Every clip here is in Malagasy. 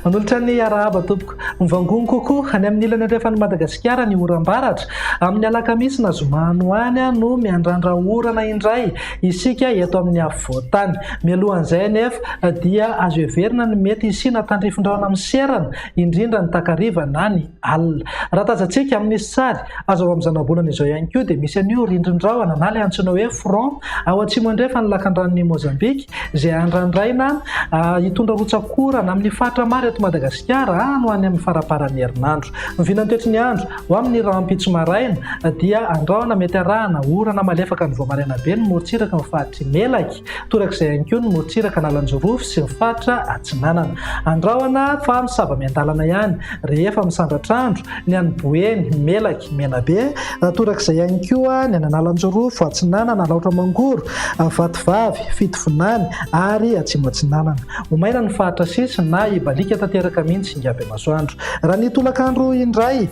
Manolotra ny arahaba tompoko mivangony kokoa any amin'ny ilany andrefany Madagasikara ny oram-baratra amin'ny alakamisy na zomano any no miandrandra orana indray isika eto amin'ny afovoantany. Mialohan'izay anefa dia azo heverina ny mety isina tandrifin-drahona amin'ny serana indrindra ny takariva na ny alina. Raha tazantsika amin'ny sary azo amin'ny zanabolana izao ihany koa dia misy an'io rindrin-drahona na ilay antsoina hoe front ao atsimo andrefa ny lakan-dranon'i Mozambika izay andrandraina hitondra rotsak'orana amin'ny fatra maro eto Madagasikara no any amin'ny faraparan'ny herinandro. Mivinany toetry ny andro ho amin'ny rahampitso maraina dia andraona mety arahana orana malefaka ny voamaraina be ny morontsiraka ny fahatry Melaky, torak'izay ihany koa ny morontsiraka Nalanjorofo sy ny fatra Atsinanana. Andraona fa misava miandalana ihany rehefa misandatra andro ny any Boeny, Melaky, Menabe, torak'izay ihany koa ny any Nalanjorofo, Atsinanana, Laotra Mangoro, Vatovavy, Fitovinany ary Atsimo Atsinanana. Omaina ny fahatra sisa na ibalika tanteraka mihitsy Ngabe Masoandro. Raha ny tolakandro indray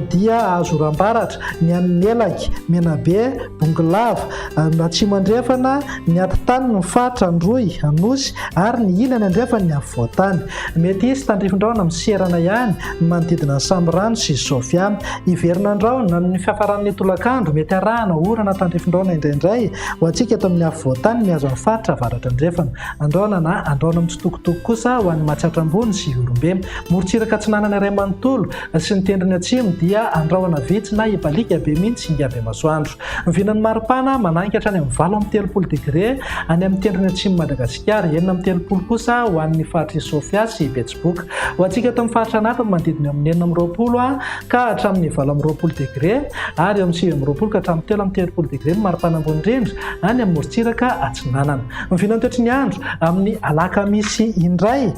dia azo oram-baratra ny any Melaky, Menabe, Bongolava, Atsimo andrefana, ny Atitany, ny fatra Androy, Anosy ary ny ilany andrefana ny afovoantany. Mety hisy tandrifin-drahona amin'ny serana ihany manodidina ny Samborano sy Sofia. Iverina andraona ny fiafaran'ny tolakandro mety arahana orana tandrifin-drahona indraindray ho antsika eto amin'ny afovoantany mihazo ny fatra avaratra andrefana. Andraona na andraona mitsitokotoko kosa ho an'ny Matsatra ambony sy Orombe. Morontsiraka Atsinanana iray manontolo sy ny tendrony atsimo dia andraona vitsy na ibalika be mihitsy Ngabe Masoandro. Mivinan'ny maripana manankatra any amin'ny 7-30 degré any amin'ny tendrony atsimo Madagasikara, 9-30 kosa ho an'ny fatra Sofia sy Betsiboka. Ho antsika eto amin'ny faritra anatiny manodidina amin'ny 9-20 ka hatramin'ny 20 degré ary amin'ny 9-20 ka hatramin'ny 3-30 degré ny maripana ambony indrindra any amin'ny morontsiraka Atsinanana. Mivinany toetry ny andro amin'ny alakamisy indray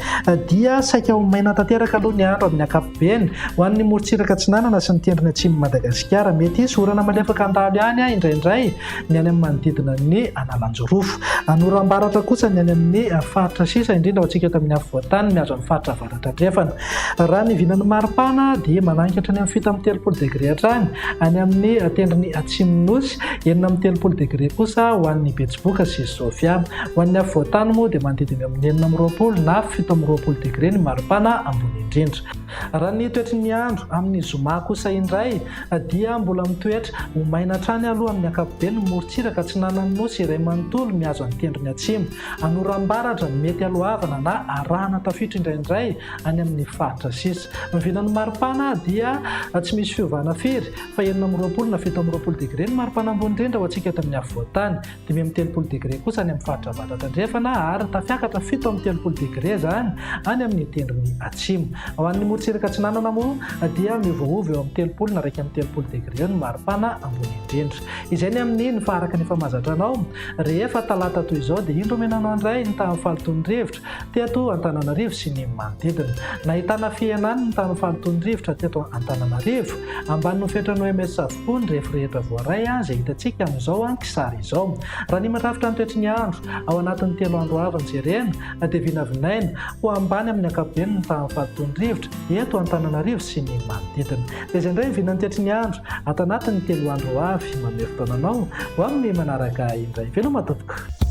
dia saika ho maina tanteraka aloha ny andro amin'ny ankapobeny ho an'ny morontsiraka Atsinanana sy ny tendrony atsimo Madagasikara. Mety hisy orana malefaka andalo ihany indraindray ny any amin'ny manodidina ny Analanjorofo. Anoram-baratra kosa ny any amin'ny faritra sisa indrindra ho antsika eto amin'ny afovoantany mihazo amin'ny fatra avaratra andrefana. Raha ny vinan'ny maripana dia manankatra ny amin'ny 7-30 degré hatrany any amin'ny tendrony atsimo nosy, 9-30 degré kosa ho an'ny Betsiboka sy Sofia. Ho an'ny afovoantany moa dia manodidina amin'ny 9-20 na 7-20 degré ny maripana ambony indrindra. Raha ny toetry ny andro amin'ny zoma kosa indray dia mbola mitoetra ho maina hatrany aloha amin'ny ankapobeny ny morontsiraka Atsinanana nosy iray manontolo mihazo any tendrony atsimo. Anoram-baratra mety alohavana na arahana tafiditra indraindray any amin'ny fatra sisa. Mivinan'ny maripana dia tsy misy fiovana firy fa 9-20 na 7-20 degré ny maripana ambony indrindra ho antsika eto amin'ny afovoantany, 5-30 degré kosa any amin'ny fatra avaratra andrefana ary tafiakatra 7-30 degré zany any amin'ny tendrony atsimo. Ho an'ny morontsiraka Atsinanana moa dia miovaova eo amin'ny 30 na 30 degré ny maripana ambony indrindra. Izay ny amin'ny faharaka ny efa mahazatra anao rehefa talata toy izao dia indro menanao indray ny tamin'ny fahalotony rivotra teto Antananarivo sy ny manodidina. Nahitana fihenany ny tamin'ny fahalotony rivotra teto Antananarivo ambany ny fetrany OMS Savony rehefa rehetra voaray izay hitantsika amin'izao kisary izao. Raha ny matrafitra ny toetry ny andro ao anatin'ny 3 andro avy jerena dia vinavinaina ho ambany amin'ny ankapobeny ny tamin'ny fahalotony rivotra eto Antananarivo sy ny manodidina. Dia izay indray vinany toetry ny andro ato anatin'ny 3 andro avy manome fotoana anao ho amin'ny manaraka indray. Veloma tompoko.